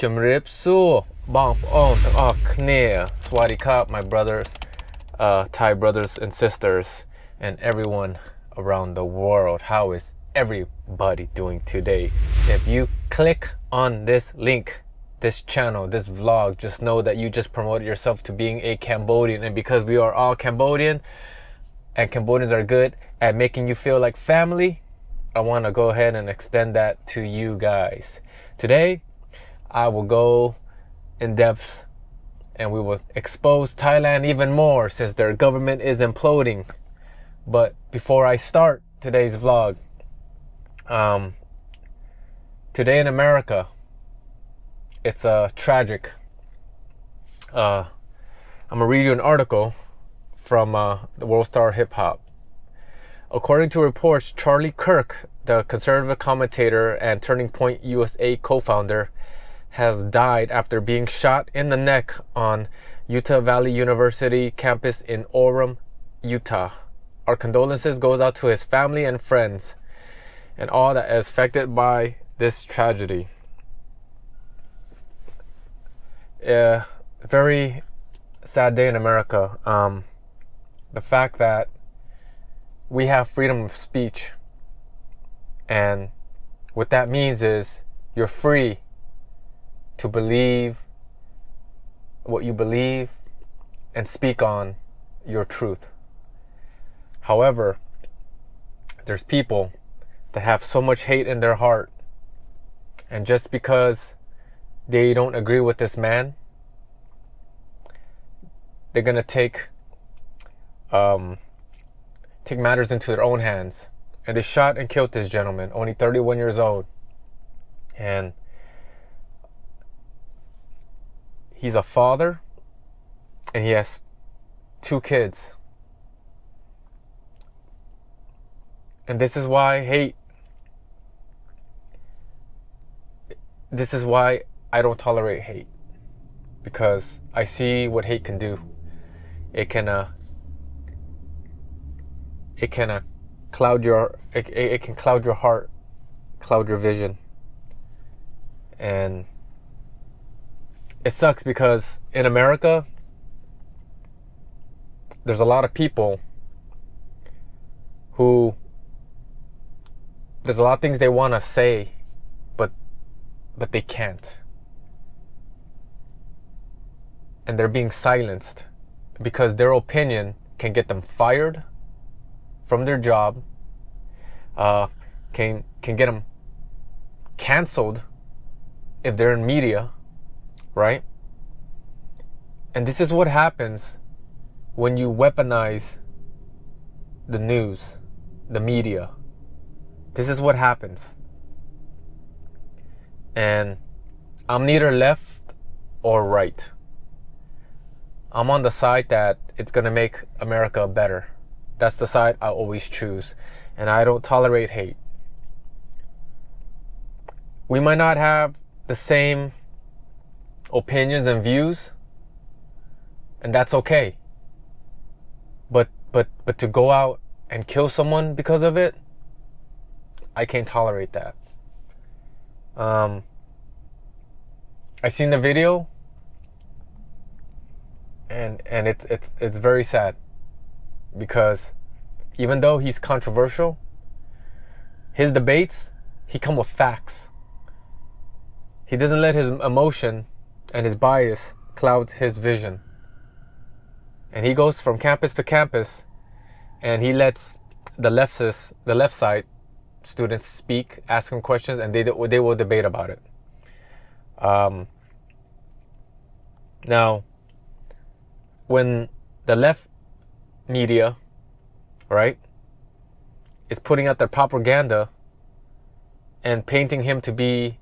Jumrip Su Bong On Knia Swadikap, my brothers, Thai brothers and sisters, and everyone around the world. How is everybody doing today? If you click on this link, this channel, this vlog, just know that you just promoted yourself to being a Cambodian. And because we are all Cambodian, and Cambodians are good at making you feel like family, I want to go ahead and extend that to you guys. Today, I will go in depth and we will expose Thailand even more since their government is imploding. But before I start today's vlog, today in America, it's tragic. I'm gonna read you an article from the World Star Hip Hop. According to reports, Charlie Kirk, the conservative commentator and Turning Point USA co-founder, has died after being shot in the neck on Utah Valley University campus in Orem, Utah. Our condolences goes out to his family and friends and all that is affected by this tragedy. Very sad day in America. The fact that we have freedom of speech, and what that means is you're free to believe what you believe and speak on your truth. However, there's people that have so much hate in their heart, and just because they don't agree with this man, they're gonna take matters into their own hands. And they shot and killed this gentleman, only 31 years old. And he's a father, and he has 2 kids. And this is why I don't tolerate hate. Because I see what hate can do. It can cloud your heart, cloud your vision. And it sucks because in America, there's a lot of people who, there's a lot of things they want to say, but they can't. And they're being silenced because their opinion can get them fired from their job, can get them canceled if they're in media, right? And this is what happens when you weaponize the news, the media. This is what happens. And I'm neither left or right. I'm on the side that it's gonna make America better. That's the side I always choose. And I don't tolerate hate. We might not have the same opinions and views, and that's okay. But to go out and kill someone because of it, I can't tolerate that. I seen the video, and it's very sad, because even though he's controversial, his debates, he come with facts. He doesn't let his emotion and his bias cloud his vision. And he goes from campus to campus, and he lets the left side students speak, ask him questions, and they will debate about it. Now, when the left media, right, is putting out their propaganda and painting him to be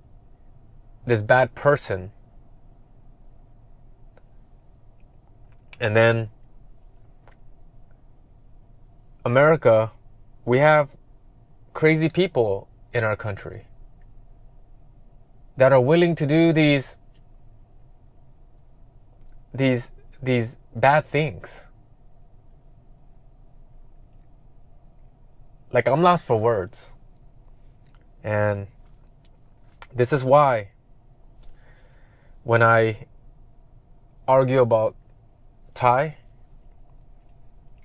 this bad person, and then America, we have crazy people in our country that are willing to do these bad things. Like, I'm lost for words. And this is why when I argue about Thai,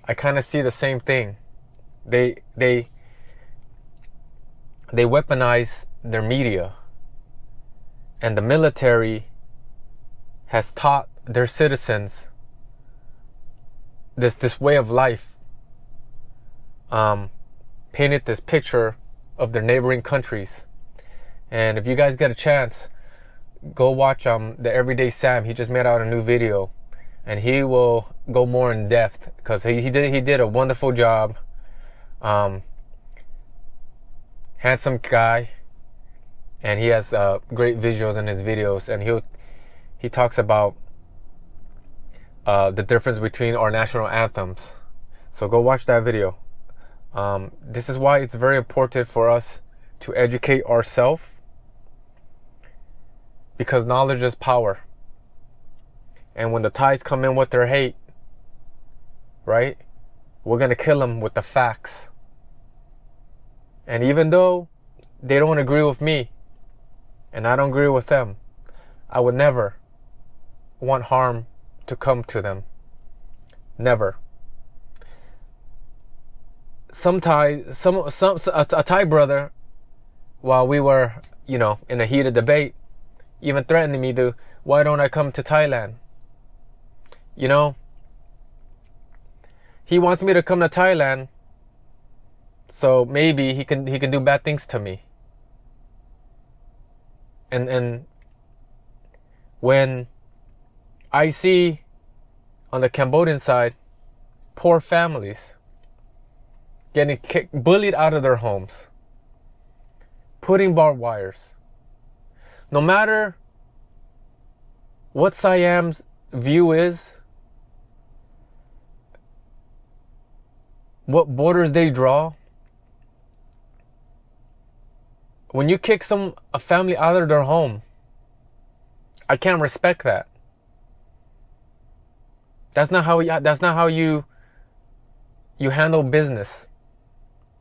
I kind of see the same thing. They weaponize their media, and the military has taught their citizens this way of life, painted this picture of their neighboring countries. And if you guys get a chance, go watch the Everyday Sam. He just made out a new video, and he will go more in depth, because he did a wonderful job. Handsome guy, and he has great visuals in his videos, and he talks about the difference between our national anthems. So go watch that video. This is why it's very important for us to educate ourselves, because knowledge is power. And when the Thais come in with their hate, right, we're gonna kill them with the facts. And even though they don't agree with me, and I don't agree with them, I would never want harm to come to them. Never. A Thai brother, while we were, in a heated debate, even threatening me to, why don't I come to Thailand? He wants me to come to Thailand, so maybe he can do bad things to me. And when I see on the Cambodian side poor families getting bullied out of their homes, putting barbed wires, no matter what Siam's view is, what borders they draw, when you kick a family out of their home, I can't respect that. That's not how you handle business.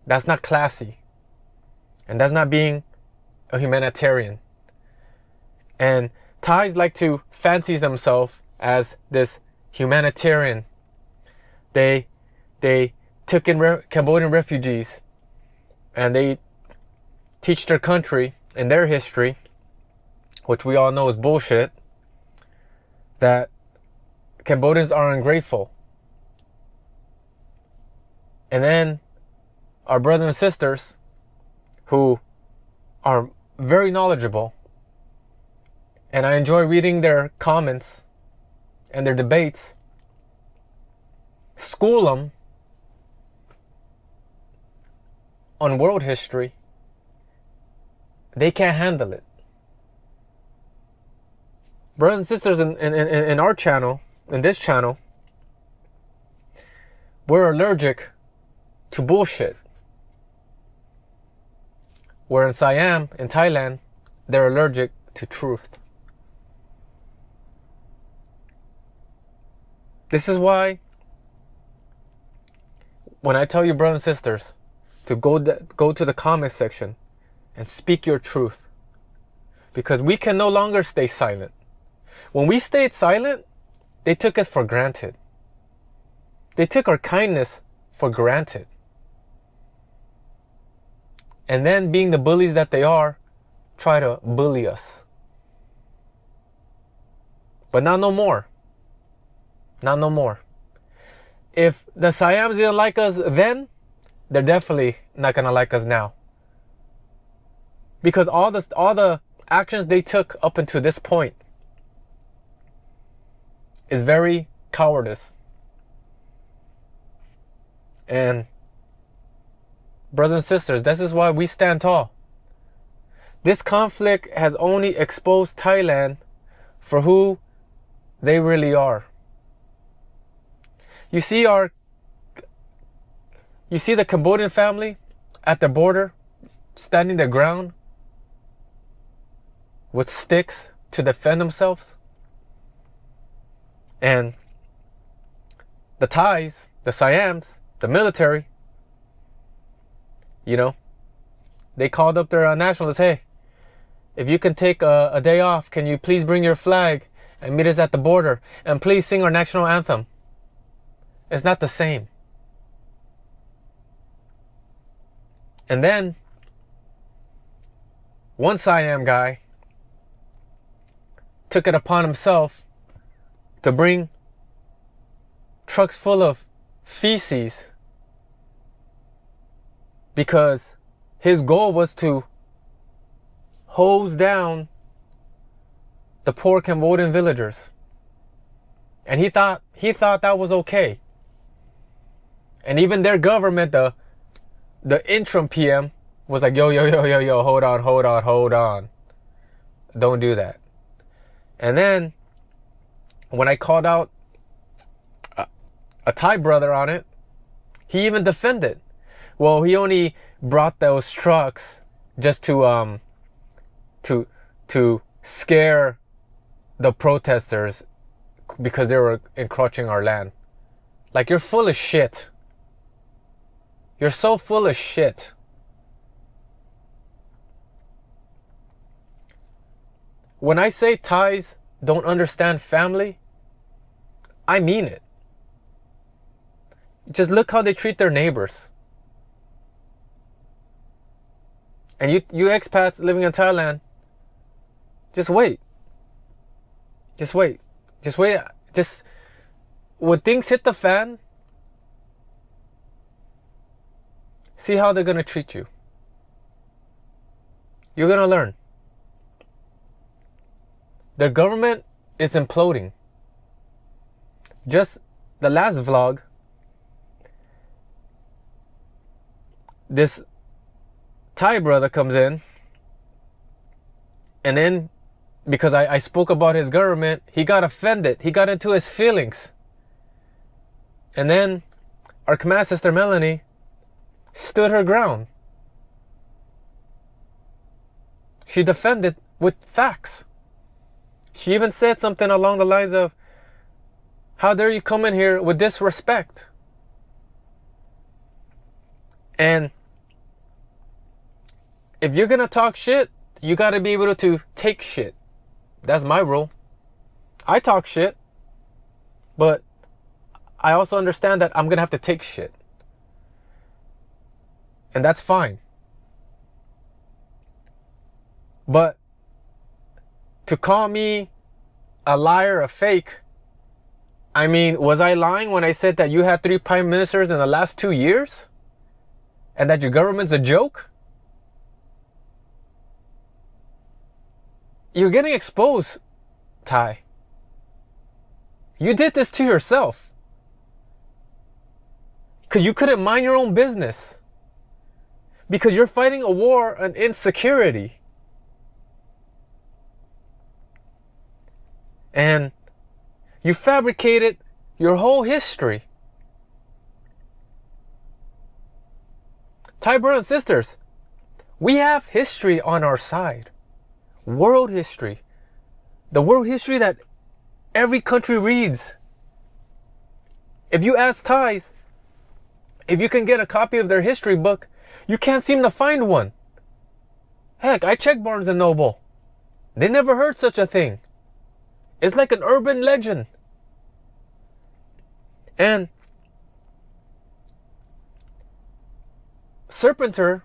That's not classy. And that's not being a humanitarian. And Thais like to fancy themselves as this humanitarian. They took in Cambodian refugees, and they teach their country and their history, which we all know is bullshit, that Cambodians are ungrateful. And then our brothers and sisters, who are very knowledgeable, and I enjoy reading their comments and their debates, school them on world history. They can't handle it. Brothers and sisters in our channel, in this channel, we're allergic to bullshit. Where in Siam, in Thailand, they're allergic to truth. This is why, when I tell you, brothers and sisters, to go to the comment section and speak your truth, because we can no longer stay silent. When we stayed silent, they took us for granted. They took our kindness for granted. And then, being the bullies that they are, try to bully us. But not no more. Not no more. If the Siams didn't like us then, they're definitely not gonna like us now. Because all the actions they took up until this point is very cowardice. And brothers and sisters, this is why we stand tall. This conflict has only exposed Thailand for who they really are. You see the Cambodian family at the border, standing their ground with sticks to defend themselves. And the Thais, the Siams, the military, they called up their nationalists, hey, if you can take a day off, can you please bring your flag and meet us at the border? And please sing our national anthem. It's not the same. And then, one Siam guy took it upon himself to bring trucks full of feces because his goal was to hose down the poor Cambodian villagers. And he thought that was okay. And even their government, the interim PM, was like, yo, hold on. Don't do that. And then when I called out a Thai brother on it, he even defended. Well, he only brought those trucks just to scare the protesters because they were encroaching our land. Like, you're full of shit. You're so full of shit. When I say Thais don't understand family, I mean it. Just look how they treat their neighbors. And you expats living in Thailand, just wait. Just when things hit the fan, see how they're gonna treat you. You're gonna learn. Their government is imploding. Just the last vlog, this Thai brother comes in, and then because I spoke about his government, he got offended. He got into his feelings. And then our Khmer sister Melanie stood her ground. She defended with facts. She even said something along the lines of, how dare you come in here with disrespect? And if you're gonna talk shit, you gotta be able to take shit. That's my rule. I talk shit, but I also understand that I'm gonna have to take shit. And that's fine. But to call me a liar, a fake, I mean, was I lying when I said that you had 3 prime ministers in the last 2 years? And that your government's a joke? You're getting exposed, Thai. You did this to yourself. Because you couldn't mind your own business. Because you're fighting a war on insecurity. And you fabricated your whole history. Thai brothers and sisters, we have history on our side. World history. The world history that every country reads. If you ask Thais, if you can get a copy of their history book, you can't seem to find one. Heck, I checked Barnes and Noble. They never heard such a thing. It's like an urban legend. And Serpenter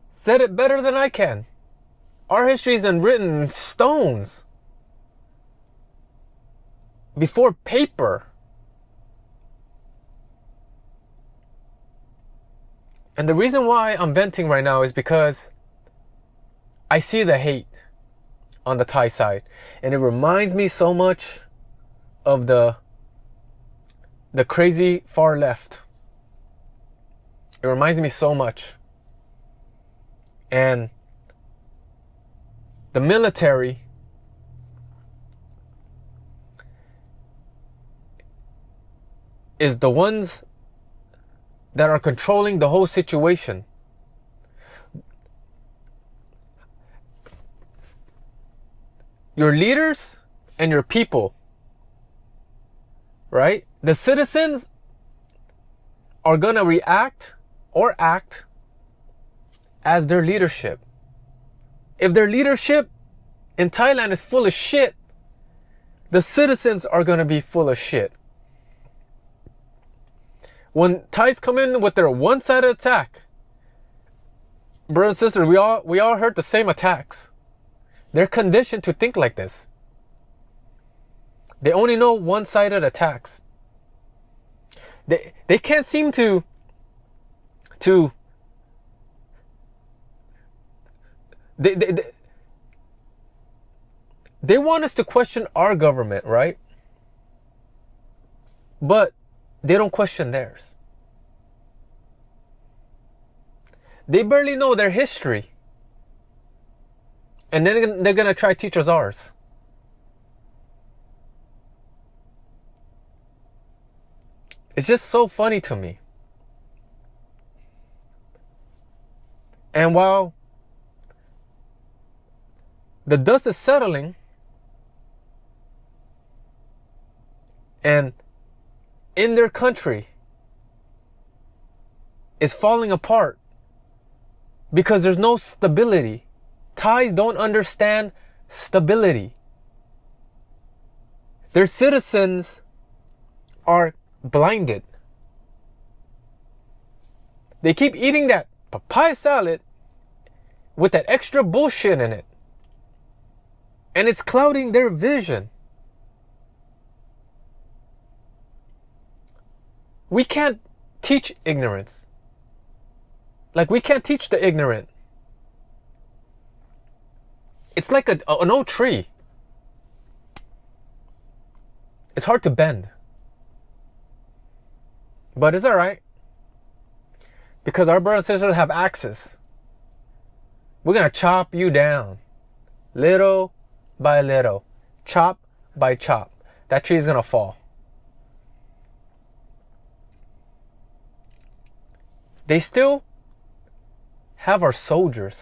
said it better than I can. Our history is written in stones. Before paper. And the reason why I'm venting right now is because I see the hate on the Thai side. And it reminds me so much of the crazy far left. It reminds me so much. And the military is the ones that are controlling the whole situation. Your leaders and your people, right? The citizens are gonna react or act as their leadership. if their leadership in Thailand is full of shit, the citizens are going to be full of shit. When Thais come in with their one-sided attack, brothers and sisters, we all heard the same attacks. They're conditioned to think like this. They only know one-sided attacks. They can't seem to they want us to question our government, right? But they don't question theirs. They barely know their history. And then they're going to try to teach us ours. It's just so funny to me. And while the dust is settling, and in their country is falling apart because there's no stability. Thais don't understand stability. Their citizens are blinded. They keep eating that papaya salad with that extra bullshit in it. And it's clouding their vision. We can't teach ignorance. Like, we can't teach the ignorant. It's like an old tree. It's hard to bend. But it's alright. Because our brothers and sisters have axes. We're going to chop you down. Little by little. Chop by chop. That tree is going to fall. They still have our soldiers.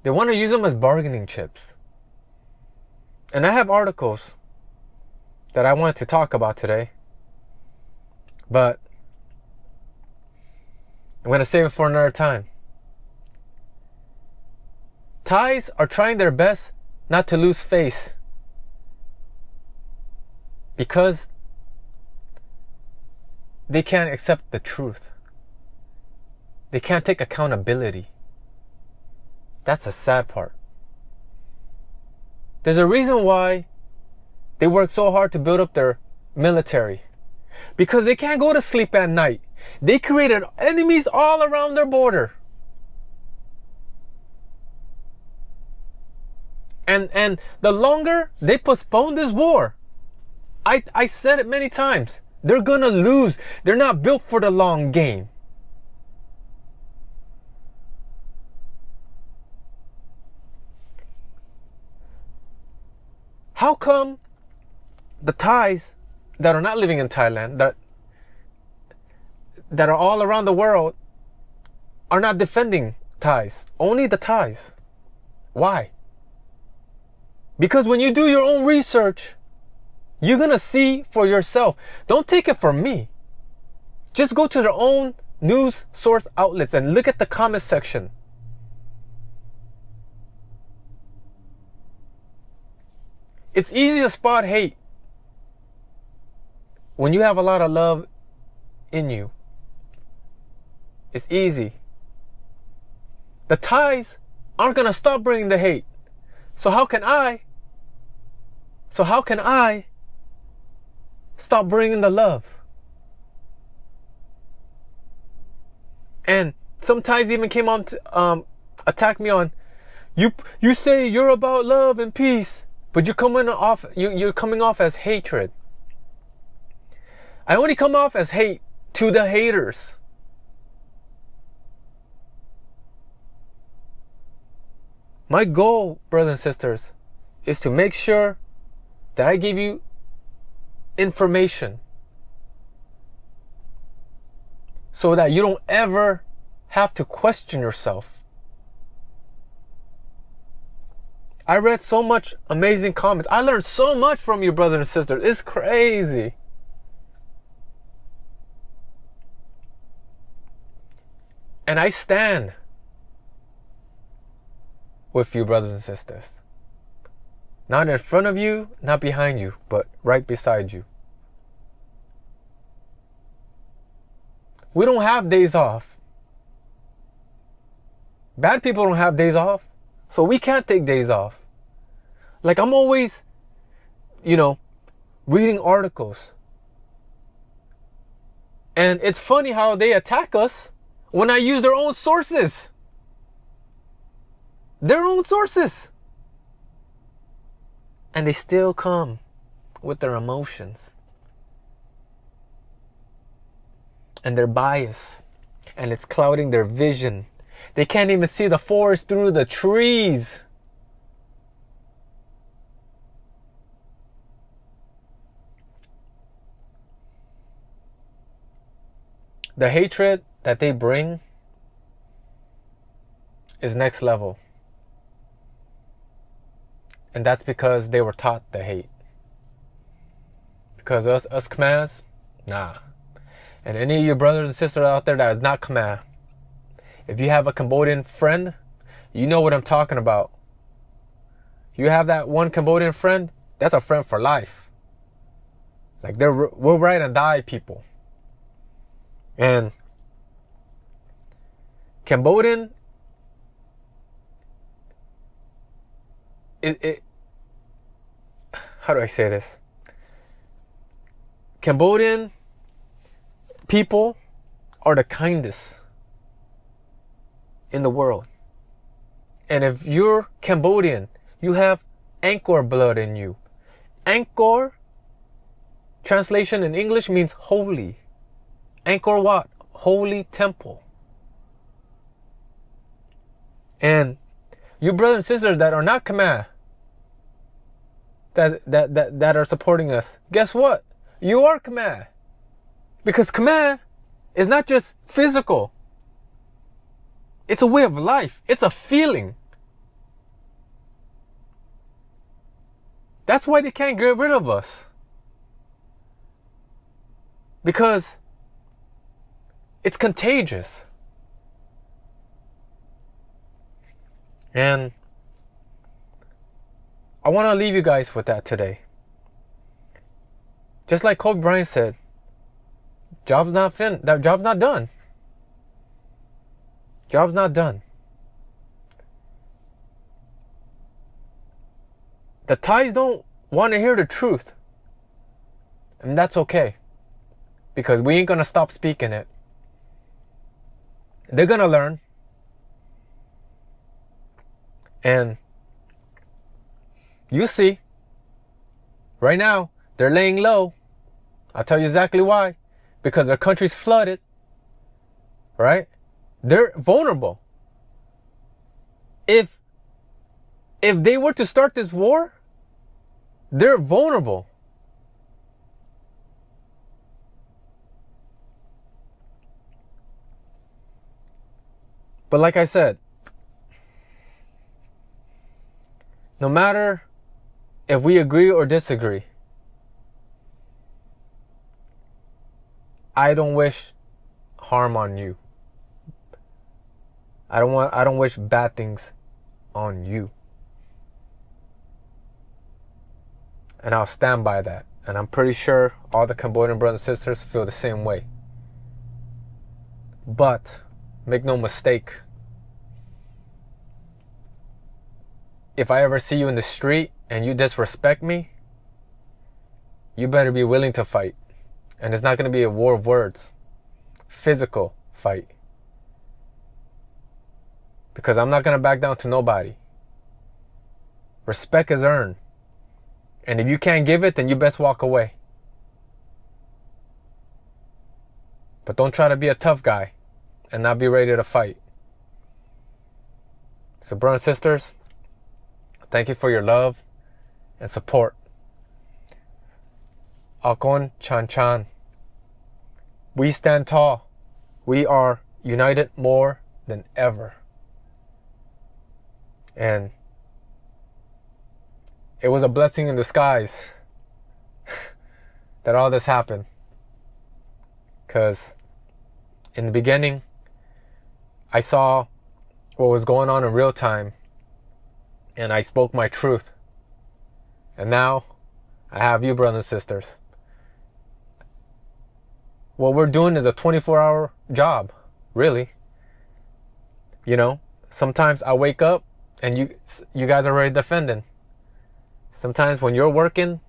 They want to use them as bargaining chips. And I have articles that I wanted to talk about today. But I'm going to save it for another time. Thais are trying their best not to lose face. Because they can't accept the truth. They can't take accountability. That's the sad part. There's a reason why they work so hard to build up their military. Because they can't go to sleep at night. They created enemies all around their border. And the longer they postpone this war, I said it many times, they're gonna lose. They're not built for the long game. How come the Thais that are not living in Thailand, that are all around the world, are not defending Thais? Only the Thais. Why? Because when you do your own research, you're going to see for yourself. Don't take it from me. Just go to their own news source outlets and look at the comment section. It's easy to spot hate when you have a lot of love in you. It's easy. The Thais aren't going to stop bringing the hate. So how can I stop bringing the love? And some Thais even came on to attack me on, you say you're about love and peace, but you're coming off as hatred. I only come off as hate to the haters. My goal, brothers and sisters, is to make sure that I give you information so that you don't ever have to question yourself. I read so much amazing comments. I learned so much from you, brothers and sisters. It's crazy. And I stand with you, brothers and sisters. Not in front of you, not behind you, but right beside you. We don't have days off. Bad people don't have days off. So we can't take days off. Like, I'm always, reading articles. And it's funny how they attack us when I use their own sources. Their own sources. And they still come with their emotions. And their bias. And it's clouding their vision. They can't even see the forest through the trees. The hatred that they bring is next level. And that's because they were taught to hate. Because us Khmers, nah. And any of your brothers and sisters out there that is not Khmer, if you have a Cambodian friend, you know what I'm talking about. You have that one Cambodian friend, that's a friend for life. Like, we're ride and die people. And Cambodian, how do I say this? Cambodian people are the kindest in the world. And if you're Cambodian, you have Angkor blood in you. Angkor, translation in English, means holy. Angkor Wat, holy temple. And you brothers and sisters that are not Khmer, that are supporting us, guess what? You are Khmer. Because Khmer is not just physical. It's a way of life. It's a feeling. That's why they can't get rid of us. Because it's contagious. And I want to leave you guys with that today. Just like Kobe Bryant said, job's not done. Job's not done. The Thais don't want to hear the truth. And that's okay. Because we ain't going to stop speaking it. They're going to learn. And you see, right now, they're laying low. I'll tell you exactly why. Because their country's flooded. Right? They're vulnerable. If they were to start this war, they're vulnerable. But like I said, no matter if we agree or disagree, I don't wish harm on you. I don't wish bad things on you. And I'll stand by that. And I'm pretty sure all the Cambodian brothers and sisters feel the same way. But make no mistake, if I ever see you in the street and you disrespect me, you better be willing to fight. And it's not going to be a war of words. Physical fight. Because I'm not going to back down to nobody. Respect is earned. And if you can't give it, then you best walk away. But don't try to be a tough guy and not be ready to fight. So brothers and sisters, thank you for your love and support. Akon Chan Chan. We stand tall. We are united more than ever. And it was a blessing in disguise that all this happened. Because in the beginning, I saw what was going on in real time. And I spoke my truth. And now I have you, brothers and sisters. What we're doing is a 24-hour job, really. You know, sometimes I wake up and you guys are already defending. Sometimes when you're working,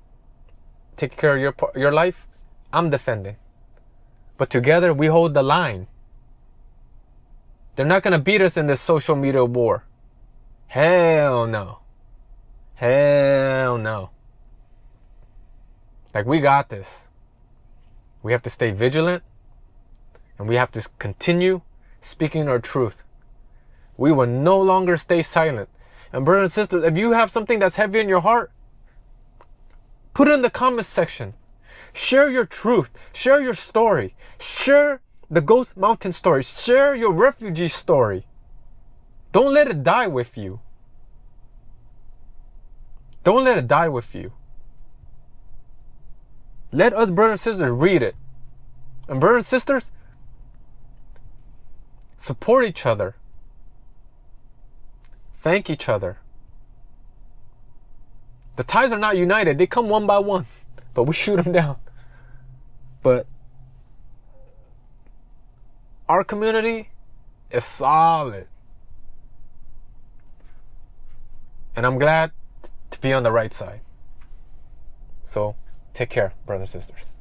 taking care of your life, I'm defending. But together we hold the line. They're not going to beat us in this social media war. Hell no. Hell no. Like, we got this. We have to stay vigilant, and we have to continue speaking our truth. We will no longer stay silent. And brothers and sisters, if you have something that's heavy in your heart, put it in the comments section. Share your truth. Share your story. Share the Ghost Mountain story. Share your refugee story. Don't let it die with you. Don't let it die with you. Let us brothers and sisters read it. And brothers and sisters, support each other. Thank each other. The Thais are not united. They come one by one, but we shoot them down. But our community is solid. And I'm glad to be on the right side. So, take care, brothers and sisters.